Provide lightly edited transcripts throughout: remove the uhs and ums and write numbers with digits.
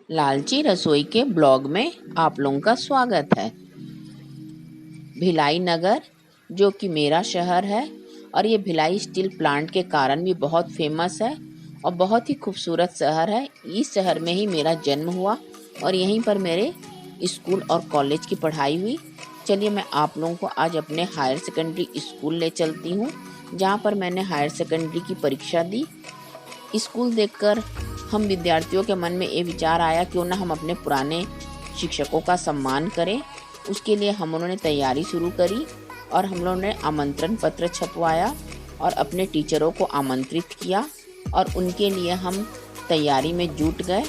लालची रसोई के ब्लॉग में आप लोगों का स्वागत है। भिलाई नगर जो कि मेरा शहर है और ये भिलाई स्टील प्लांट के कारण भी बहुत फेमस है और बहुत ही खूबसूरत शहर है। इस शहर में ही मेरा जन्म हुआ और यहीं पर मेरे स्कूल और कॉलेज की पढ़ाई हुई। चलिए मैं आप लोगों को आज अपने हायर सेकेंडरी स्कूल ले चलती हूँ, जहाँ पर मैंने हायर सेकेंडरी की परीक्षा दी। स्कूल देखकर हम विद्यार्थियों के मन में ये विचार आया क्यों ना हम अपने पुराने शिक्षकों का सम्मान करें। उसके लिए हम उन्होंने तैयारी शुरू करी और हम लोगों ने आमंत्रण पत्र छपवाया और अपने टीचरों को आमंत्रित किया और उनके लिए हम तैयारी में जुट गए।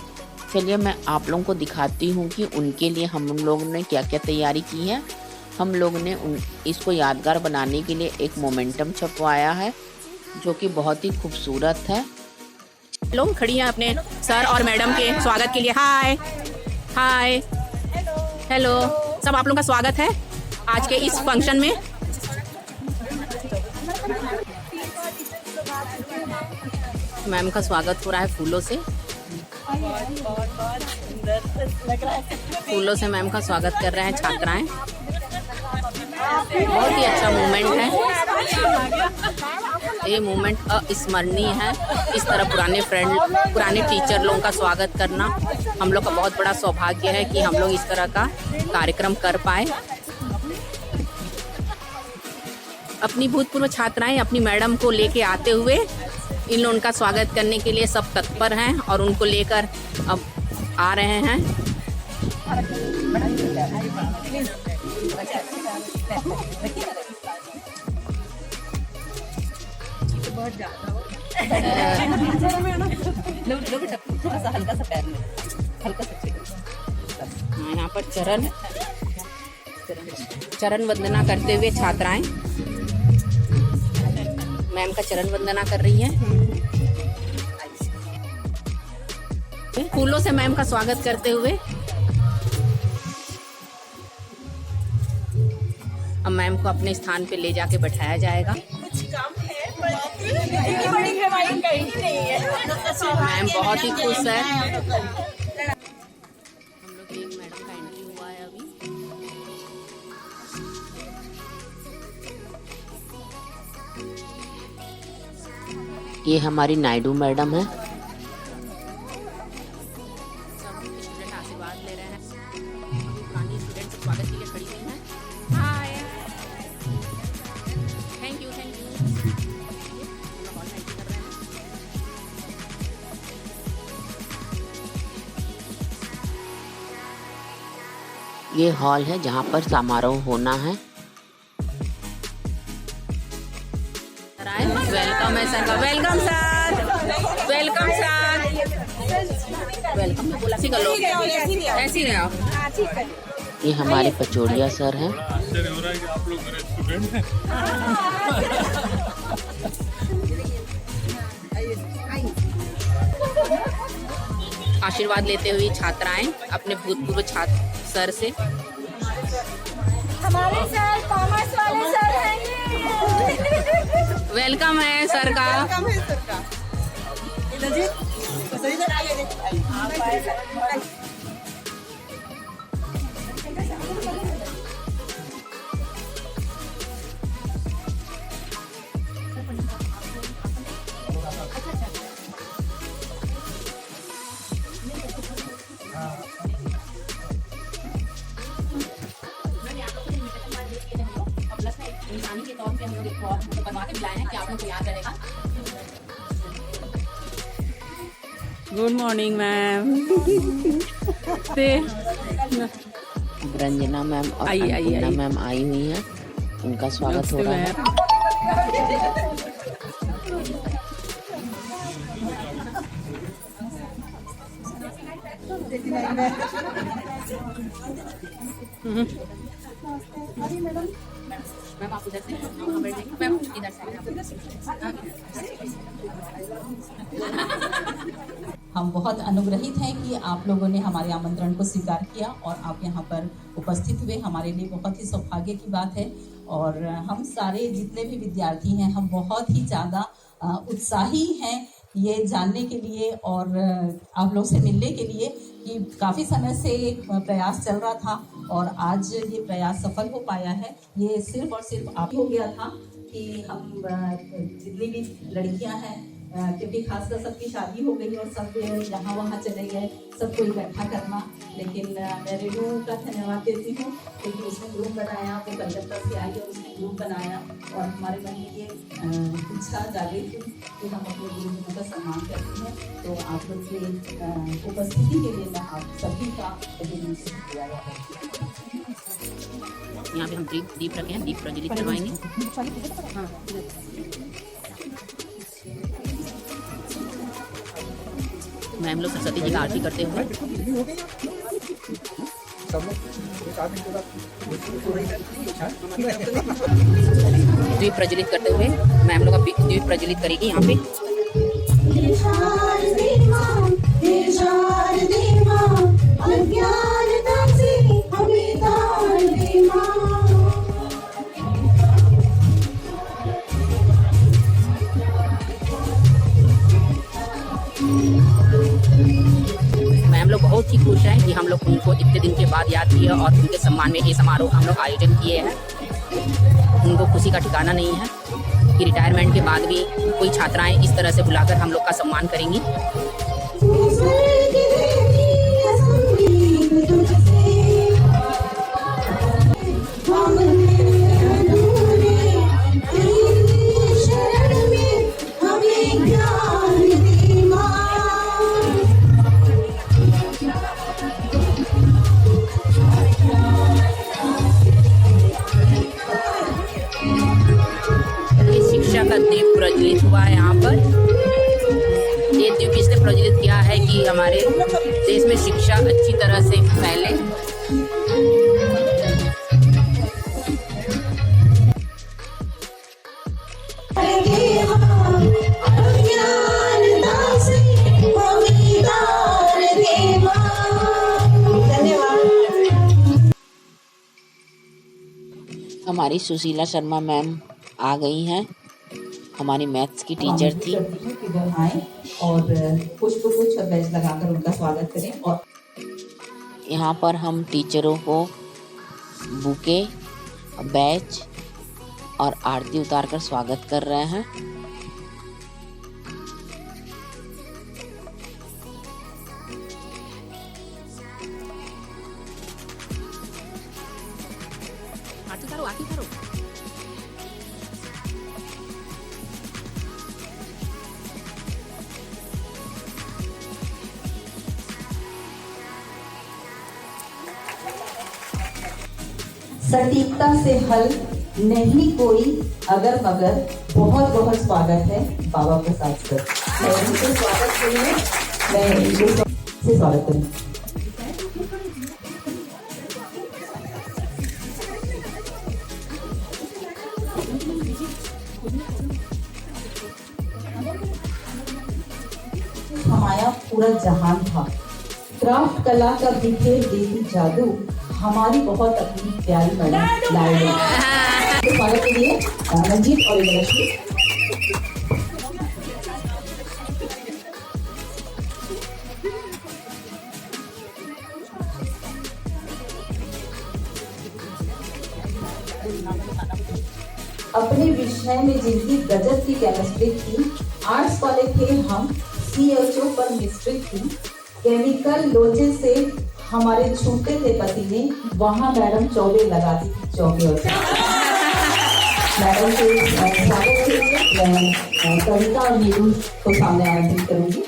चलिए मैं आप लोगों को दिखाती हूँ कि उनके लिए हम उन लोगों ने क्या क्या तैयारी की है। हम लोगों ने इसको यादगार बनाने के लिए एक मोमेंटम छपवाया है जो कि बहुत ही खूबसूरत है। लोग खड़ी हैं अपने सर और मैडम के स्वागत के लिए। हाय हाय हेलो, सब आप लोगों का स्वागत है आज के इस फंक्शन में। मैम का स्वागत हो रहा है फूलों से। फूलों से मैम का स्वागत कर रहे हैं छात्राएं। बहुत ही अच्छा मोमेंट है ये। मोमेंट अविस्मरणीय है। इस तरह पुराने टीचर लोगों का स्वागत करना हम लोग का बहुत बड़ा सौभाग्य है कि हम लोग इस तरह का कार्यक्रम कर पाए। अपनी भूतपूर्व छात्राएं अपनी मैडम को लेके आते हुए इन लोगों का स्वागत करने के लिए सब तत्पर हैं और उनको लेकर अब आ रहे हैं। हल्का सा पैर में यहाँ पर चरण वंदना करते हुए छात्राएं मैम का चरण वंदना कर रही हैं। फूलों से मैम का स्वागत करते हुए अब मैम को अपने स्थान पे ले जाके बैठाया जाएगा। मैम बहुत ही खुश है। हम लोग एक मैडम का एंट्री हुआ है अभी। ये हमारी नायडू मैडम है। सब स्टूडेंट आशीर्वाद ले रहे हैं। पुरानी स्टूडेंट सब स्वागत के लिए खड़ी हुई हैं। हाय थैंक यू ये हॉल है जहाँ पर समारोह होना है। वेलकम है सर का। Welcome sir, welcome sir, welcome. बोला सी करो ऐसी रहे आप। ये हमारे पचौड़िया सर हैं। आप लोग मेरे स्टूडेंट हैं। आशीर्वाद लेते हुए छात्राएं अपने भूतपूर्व छात्र सर से। हमारे सर कॉमर्स वाले सर हैं ये। वेलकम है सर का। इंसानी के तौर पे हम लोग एक बनवा के बुलाए हैं कि आप लोग को याद रहेगा। Good morning ma'am. Ranjana ma'am और अन्नपूर्णा मैम आई हुई हैं। उनका स्वागत हो रहा है। मैम आप इधर से मैम इधर से। हम बहुत अनुग्रहित हैं कि आप लोगों ने हमारे आमंत्रण को स्वीकार किया और आप यहाँ पर उपस्थित हुए। हमारे लिए बहुत ही सौभाग्य की बात है और हम सारे जितने भी विद्यार्थी हैं हम बहुत ही ज़्यादा उत्साही हैं ये जानने के लिए और आप लोग से मिलने के लिए कि काफ़ी समय से प्रयास चल रहा था और आज ये प्रयास सफल हो पाया है। ये सिर्फ और सिर्फ आप हो गया था कि हम जितनी भी लड़कियां हैं, क्योंकि खासकर सबकी शादी हो गई और सब यहाँ वहाँ चले गए, सबको इकट्ठा करना। लेकिन मैं रेणु का धन्यवाद देती हूँ क्योंकि उसने ग्रुप बनाया, वो कलकत्ता से आई और उसने ग्रुप बनाया और हमारे मन में ये इच्छा जागृत हुई कि हम अपने गुरुजनों का सम्मान करते हैं। तो आप लोग की उपस्थिति के लिए मैं आप सभी का शुक्रिया अदा करती हूँ। यहाँ पे हम दीप रखे हैं, दीप प्रज्वलित करवाएंगे। मैम लोग सरस्वती जी का आरती करते हुए दीप प्रज्वलित करते हुए मैम लोग का दीप प्रज्वलित करेगी यहाँ पे। मैम लोग बहुत ही खुश हैं कि हम लोग उनको इतने दिन के बाद याद किए और उनके सम्मान में ये समारोह हम लोग आयोजन किए हैं। उनको खुशी का ठिकाना नहीं है कि रिटायरमेंट के बाद भी कोई छात्राएं इस तरह से बुलाकर हम लोग का सम्मान करेंगी। का दीप प्रज्वलित हुआ है यहाँ पर। ये दीप इसने प्रज्वलित किया है कि हमारे देश में शिक्षा अच्छी तरह से फैले। हमारी सुशीला शर्मा मैम आ गई हैं, हमारी मैथ्स की टीचर थी। इधर आए और पुष्प गुच्छ और बैज लगाकर उनका स्वागत करें। और यहाँ पर हम टीचरों को बुके, बैच और आरती उतारकर स्वागत कर रहे हैं। आरती करो, आरती करो। सटीकता से हल नहीं कोई अगर मगर, बहुत बहुत स्वागत है बाबा प्रसाद सर। मैं इनसे स्वागत करूँ, मैं इनको से स्वागत करूँ। हमारा पूरा जहान था, क्राफ्ट कला का बिखेर देती जादू, हमारी बहुत अपनी प्यारी मैडम लाए हैं। स्वागत के लिए रंजीत और लक्ष्मी। अपने विषय में जिनकी गजब की केमिस्ट्री थी, आर्ट्स वाले थे हम, CHO पर मिस्ट्री थी, केमिकल लोचे से हमारे छूटे थे पसीने, वहाँ मैडम चौबे लगाती थी चौबे। और मैडम के स्वागत के लिए मैं कविता और नीरू को सामने आमंत्रित करूंगी।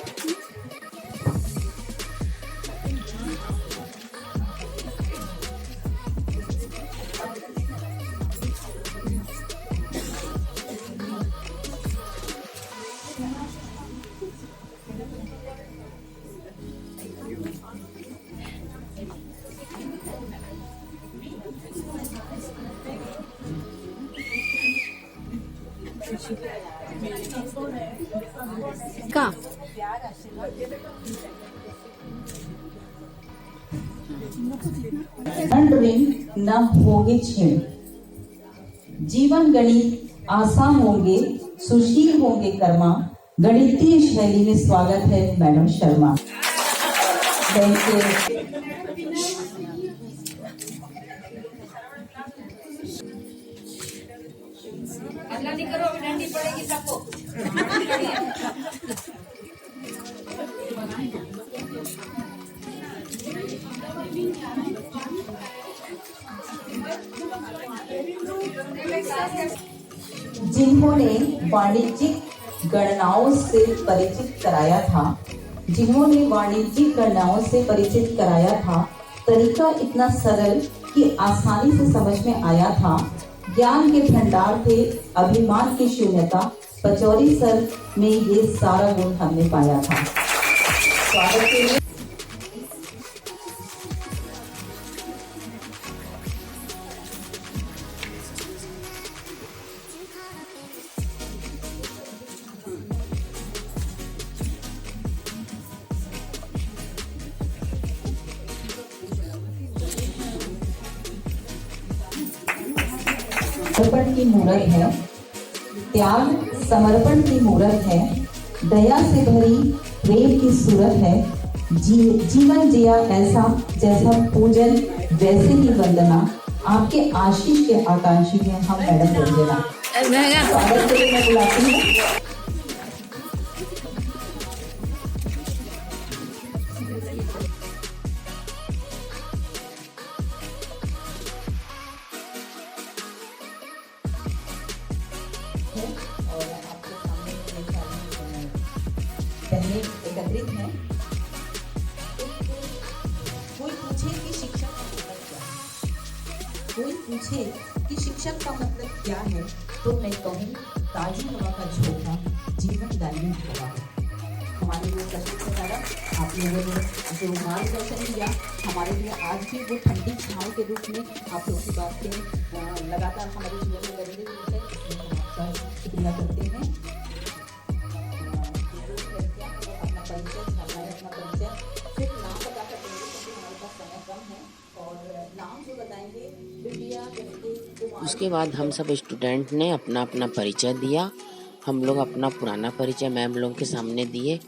का न होगे क्षीण, जीवन गणित आसान होंगे, सुशील होंगे कर्मा, गणितीय शैली में स्वागत है मैडम शर्मा। Thank you. जिन्होंने वाणिज्यिक गणनाओं से परिचित कराया था, तरीका इतना सरल कि आसानी से समझ में आया था। ज्ञान के भंडार थे, अभिमान की शून्यता, पचौरी सर में ये सारा गुण हमने पाया था। स्वागत के लिए समर्पण की मूरत है, त्याग समर्पण की मूरत है, दया से भरी प्रेम की सूरत है, जीवन जिया ऐसा जैसा पूजन वैसे ही वंदना, आपके आशीष के आकांक्षी हैं हम मैडम रंजना। स्वागत के लिए मैं बुलाती हूँ। और आपके सामने पहले एकत्रित हैं। कोई पूछे कि शिक्षक का मतलब क्या है, क्या है, तो मैं कहूँ ताजी हवा का झोंका जीवनदायी हवा है। हमारे लिए प्रस्तुत द्वारा आप लोगों ने जो मार्गदर्शन किया, हमारे लिए आज भी वो ठंडी छाँव के रूप में आप लोगों की बातें लगातार हमारे जीवन में बदली हुई है, इसमें हम आपका शुक्रिया करते हैं। अपना परिचय सिर्फ नाम बताकर देंगे क्योंकि हमारे पास समय कम है, और नाम जो बताएंगे विद्या कुमार। उसके बाद हम सब स्टूडेंट ने अपना अपना परिचय दिया। हम लोग अपना पुराना परिचय मैम लोग के सामने दिए।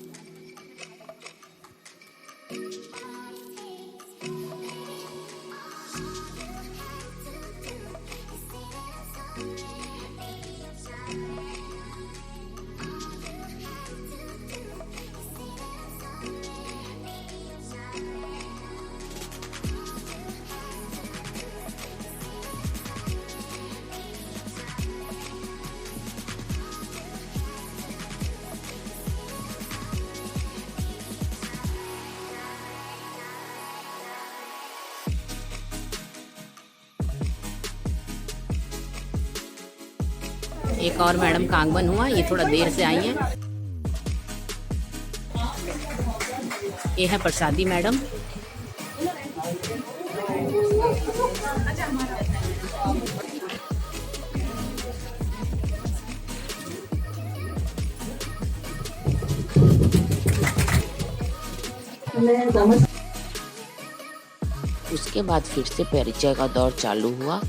एक और मैडम का आगमन हुआ, ये थोड़ा देर से आई हैं। ये है प्रसादी मैडम। उसके बाद फिर से परिचय का दौर चालू हुआ।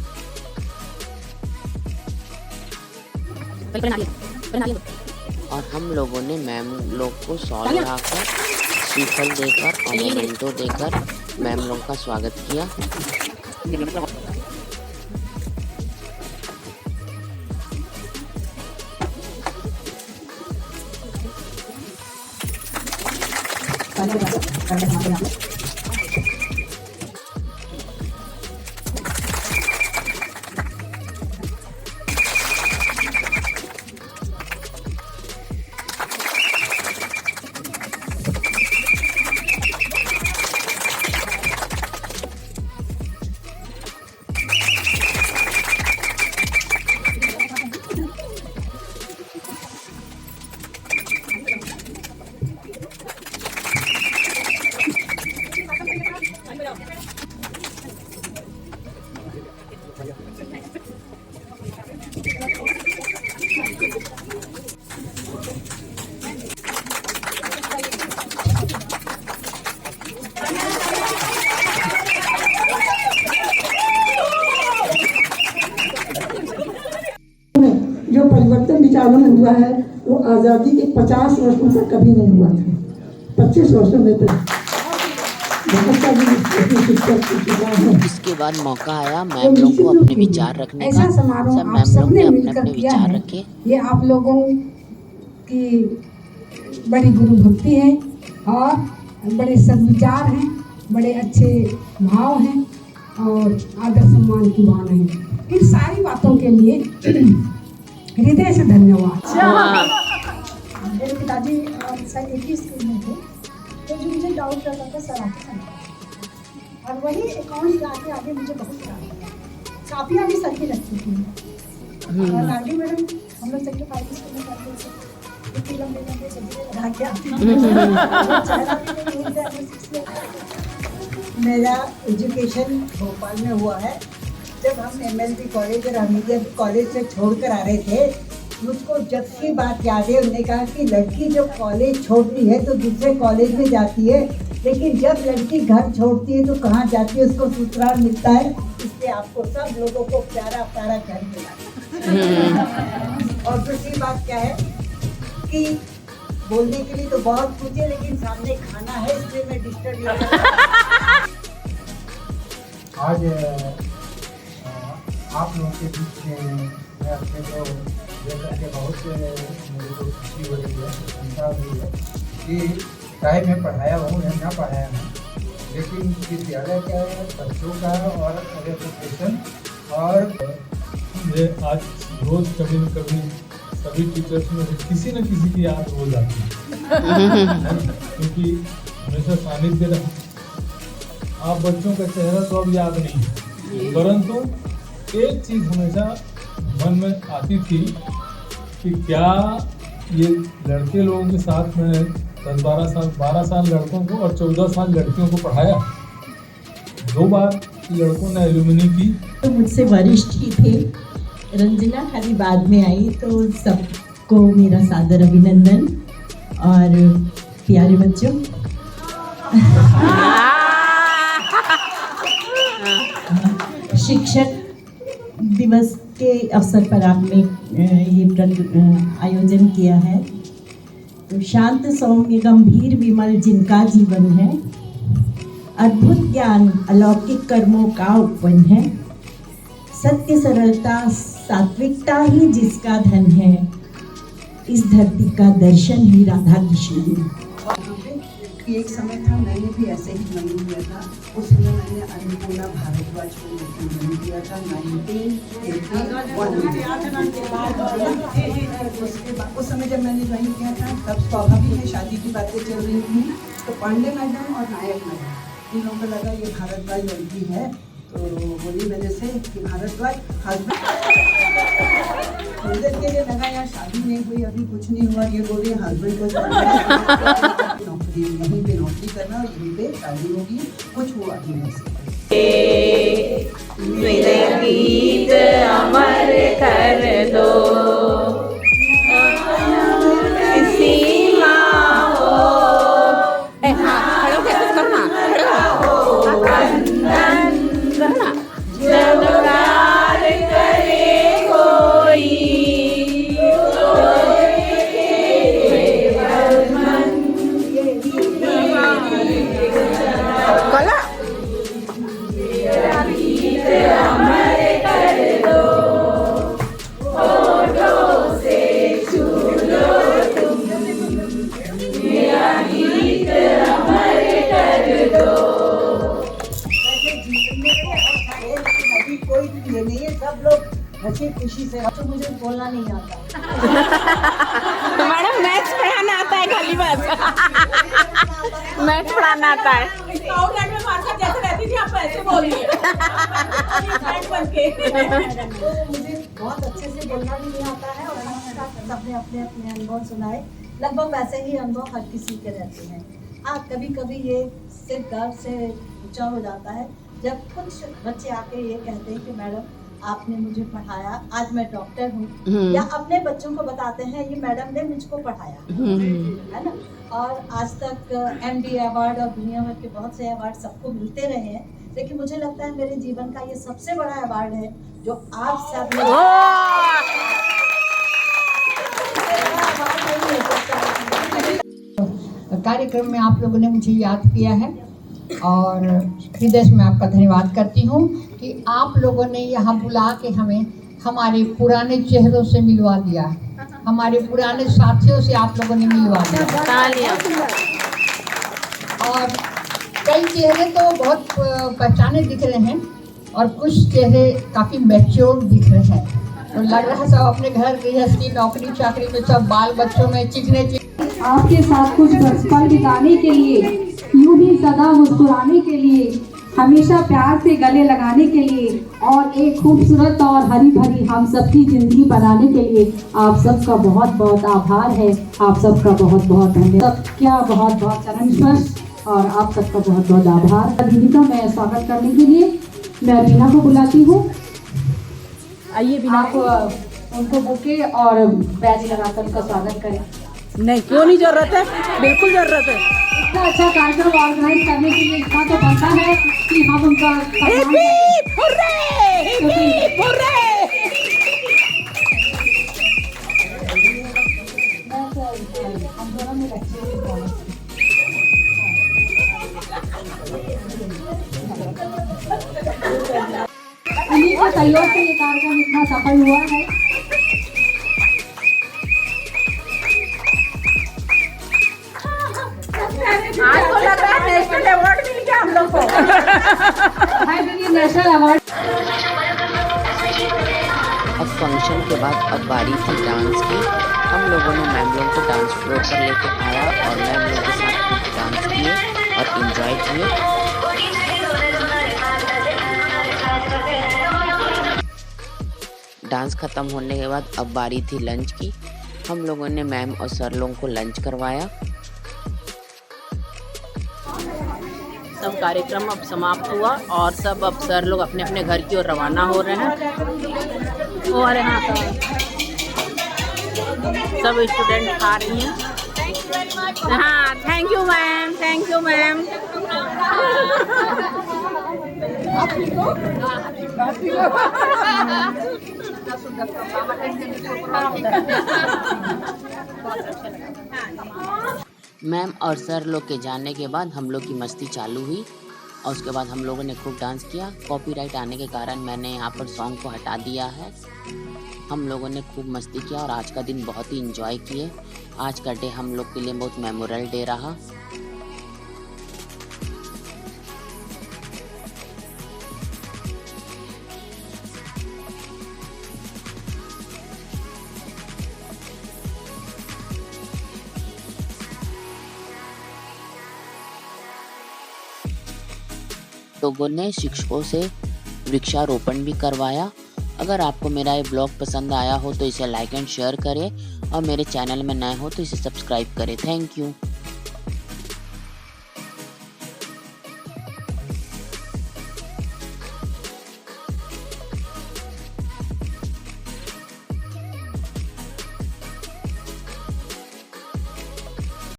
और हम लोगों ने मैम लोग को सॉल लगाकर, श्रीफल देकर और मोमेंटो देकर मैम लोग का स्वागत किया। जो परिवर्तन विचारों में हुआ है वो आज़ादी के 50 वर्षों तक कभी नहीं हुआ था। 25 वर्षों में तो बहुत सारी इसमें शिक्षक शिक्षिका हैं। इसके बाद मौका आया मैम लोग को अपने विचार रखने का। ऐसा समारोह सब आप मैम लोग सबने ने अपने मिलकर अपने किया विचार है। रखे। ये आप लोगों की बड़ी गुरु भक्ति है और बड़े सद्विचार हैं, बड़े अच्छे भाव हैं और आदर सम्मान की भावना है। इन सारी बातों के लिए हृदय से धन्यवाद। मेरे पिताजी सर एक ही स्कूल में थे, तो जो मुझे डाउट रहता था सर आके समझाते और वही अकाउंट आगे आगे मुझे बहुत पढ़ाया। कापियाँ भी सर की रखती थी और लाडी मैडम हम लोग सेक्रेटरी स्कूल में पढ़ते थे, इतनी लंबे लंबे सब्जी लगा के आती थी। मेरा एजुकेशन भोपाल में हुआ है। जब हम MLB कॉलेज और हमीदिया कॉलेज से छोड़ कर आ रहे थे, मुझको जब की बात याद है, उन्होंने कहा कि लड़की जब कॉलेज छोड़ती है तो दूसरे कॉलेज में जाती है, लेकिन जब लड़की घर छोड़ती है तो कहाँ जाती है, उसको ससुराल मिलता है। इसलिए आपको सब लोगों को प्यारा प्यारा घर मिला। और दूसरी बात क्या है कि बोलने के लिए तो बहुत कुछ है, लेकिन सामने खाना है, इसलिए मैं डिस्टर्ब नहीं कर रहा। आज आप लोगों के बीच में मैं अपने को लेकर के बहुत मुझे को खुशी हो रही है, चिंता हो रही है कि चाहे मैं पढ़ाया हूँ या ना पढ़ाया हूँ, लेकिन विद्यालय का बच्चों का और एजुकेशन और ये आज रोज कभी न कभी सभी टीचर्स में से किसी न किसी की याद हो जाती है क्योंकि हमेशा सानिध्य रहा। आप बच्चों का चेहरा तो अब याद नहीं है, परंतु एक चीज़ हमेशा मन में आती थी कि क्या ये लड़के लोगों के साथ में 12 साल लड़कों को और 14 साल लड़कियों को पढ़ाया। 2 बार लड़कों ने एल्यूमिनी की। तो मुझसे वरिष्ठ ही थे, रंजना खाली बाद में आई, तो सबको मेरा सादर अभिनंदन। और प्यारे बच्चों, शिक्षक दिवस के अवसर पर आपने ये आयोजन किया है। तो शांत सौम्य गंभीर विमल जिनका जीवन है, अद्भुत ज्ञान अलौकिक कर्मों का उपवन है, सत्य सरलता सात्विकता ही जिसका धन है, इस धरती का दर्शन ही राधा कृष्ण है। कि एक समय था मैंने भी ऐसे ही ज्वाइन किया था। उस समय मैंने अन्नपूर्णा भारद्वाज को ज्वाइन किया था 1981। उसके बाद उस समय जब मैंने ज्वाइन किया था तब स्वाभाविक है शादी की बातें चल रही थी, तो पांडे मैडम और नायक मैडम इन लोगों को लगा ये भारद्वाज लड़की है, तो बोली मेरे से कि भारद्वाज हस्बैंड थोड़ी देर के लिए लगा यार शादी नहीं हुई, अभी कुछ नहीं हुआ, ये बोली हस्बैंड को नौकरी यहीं पे नौकरी करना और यहीं पे शादी होगी, कुछ हुआ ही नहीं। गीत अमर कर दो सीमा हो, जब प्यार करे कोई खुशी से तो मुझे बोलना नहीं आता। मैडम मैथ्स पढ़ाना आता है, खाली बस मैथ्स पढ़ाना आता है। मुझे बहुत अच्छे से बोलना भी नहीं आता है और सबने अपने अपने अनुभव सुनाए, लगभग वैसे ही अनुभव हर किसी के रहते हैं। हाँ, कभी कभी ये सिर्फ गर्व से ऊंचा हो जाता है जब कुछ बच्चे आके ये कहते हैं कि मैडम आपने मुझे पढ़ाया, आज मैं डॉक्टर हूँ, या अपने बच्चों को बताते हैं ये मैडम ने मुझको पढ़ाया, है ना। और आज तक MD अवार्ड और दुनिया भर के बहुत से अवार्ड सबको मिलते रहे हैं, लेकिन मुझे लगता है मेरे जीवन का ये सबसे बड़ा अवार्ड है जो आप सब कार्यक्रम में आप लोगों ने मुझे याद किया है और हृदय से मैं आपका धन्यवाद करती हूँ कि आप लोगों ने यहाँ बुला के हमें हमारे पुराने चेहरों से मिलवा दिया, हमारे पुराने साथियों से आप लोगों ने मिलवा दिया। और कई चेहरे तो बहुत पहचाने दिख रहे हैं और कुछ चेहरे काफ़ी मैच्योर दिख रहे हैं, तो लग रहा है सब अपने घर गृहस्थी नौकरी चाकरी में सब बाल बच्चों में चिकने आपके साथ कुछ पल बिताने के लिए, यूं ही सदा मुस्कुराने के लिए, हमेशा प्यार से गले लगाने के लिए और एक खूबसूरत और हरी भरी हम सबकी जिंदगी बनाने के लिए आप सबका बहुत बहुत आभार है। आप सबका बहुत बहुत धन्यवाद, क्या बहुत बहुत चरण स्पर्श और आप सबका बहुत बहुत आभार। दीदी का मैं स्वागत करने के लिए मैं बीना को बुलाती हूँ। आइए बीना को, उनको बुके और बैज लगाकर उनका स्वागत करें। नहीं, क्यों नहीं जरूरत है, बिल्कुल जरूरत है। इतना अच्छा कार्यक्रम ऑर्गेनाइज करने के लिए इतना तो बनता है कि हम उनका इन्हीं के सहयोग से ये कार्यक्रम इतना सफल हुआ है। आज तो लग रहा है नेशनल अवार्ड मिल गया हम लोग को। National award. अब फंक्शन के बाद अब बारी थी डांस की। हम लोगों ने मैम लोग को डांस फ्लोर पर लेके आया और मैम लोग के साथ कुछ डांस किए और एंजॉय किए। डांस खत्म होने के बाद अब बारी थी लंच की। हम लोगों ने मैम और सर लोगों को लंच करवाया। सब कार्यक्रम अब समाप्त हुआ और सब अब सर लोग अपने अपने घर की ओर रवाना हो रहे हैं। और यहाँ सब स्टूडेंट खा रही हैं। हाँ, thank you ma'am, thank you ma'am. Ma'am और सर लोग के जाने के बाद हम लोग की मस्ती चालू हुई और उसके बाद हम लोगों ने खूब डांस किया। कॉपीराइट आने के कारण मैंने यहाँ पर सॉन्ग को हटा दिया है। हम लोगों ने खूब मस्ती किया और आज का दिन बहुत ही एंजॉय किए। आज का डे हम लोग के लिए बहुत मेमोरेबल डे रहा। लोगों ने शिक्षकों से वृक्षारोपण भी करवाया। अगर आपको मेरा ये ब्लॉग पसंद आया हो तो इसे लाइक एंड शेयर करें और मेरे चैनल में नए हो तो इसे सब्सक्राइब करें। Thank you.